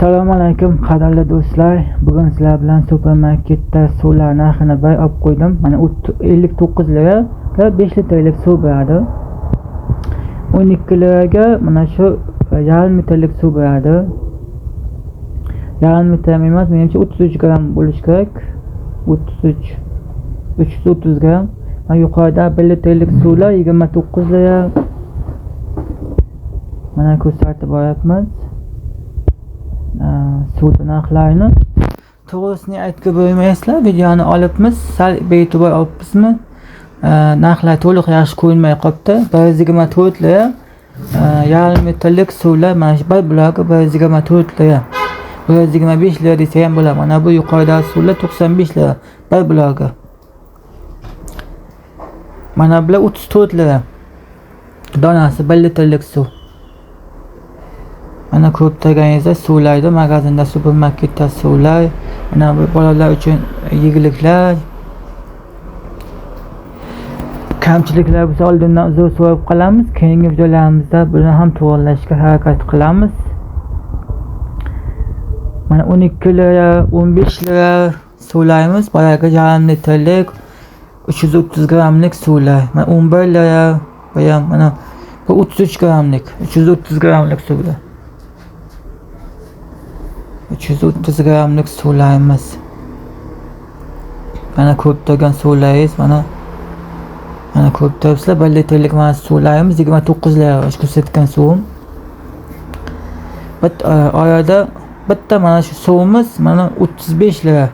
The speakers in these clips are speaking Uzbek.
Assalomu alaykum qadrli do'stlar. Bugun sizlar bilan supermarketda suvlar narxini olib qo'ydim. Mana 59 lira va 5 litrlik suv beradi. 12 liraga mana shu yarim litrlik suv beradi. Yarim litr emas, menimcha 33 gram bo'lishi kerak. 330 gram. Mana yuqorida 1 litrlik suvlar 29 lira. Mana ko'rsatib boryapmiz. Suv narxlarini to'g'risini aytib bo'lmaysizlar, videoni olibmiz, sal bee'tibor olibmizmi? Narxlar to'liq yaxshi ko'rinmay qolibdi. 124 lira yarim litrlik suvlar mana shu bir blogi 124 lira. 125 lira desa ham bo'ladi. Mana bu yuqoridagi suvlar 95 lira bir blogi. Mana bular 34 lira. Donasi 1 litrlik suv. Mana ko'rib turganingizdek suvlarda magazinda, supermarketda suvlar, mana bu bolalar uchun yeguliklar. Kamchiliklar bo'lsa oldindan uzr so'rab qolamiz. Keyingi videolarimizda buni ham to'g'rilashga harakat qilamiz. Mana 12 lira, 15 lira suvlarimiz, boyagi yarim litrlik 330 gramlik suvlar. Mana 11 lira va mana bu 33 gramlik, 330 gramlik suvlar. 330 gramlik suvlarimiz. Mana ko'p turgan suvlaringiz, mana ko'p turibsizlar. 1 litrlik mana suvlarimiz 29 lira ko'rsatgan suvim. Oyada bitta mana shu suvimiz mana 35 lira.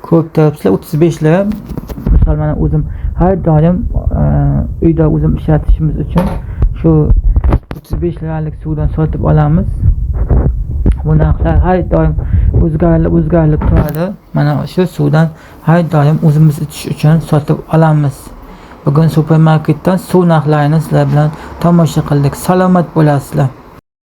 Ko'p turibsizlar, 35 lira. Misol mana o'zim har doim uyda o'zim ishlatishimiz uchun shu 35 liralik suvdan sotib olamiz. Bu narxlar har doim o'zgarib turadi. Mana shu suvdan har doim o'zimiz ichish uchun sotib olamiz. Bugun supermarketdan suv narxlarini sizlar bilan tomosha qildik. Salomat bo'lasizlar.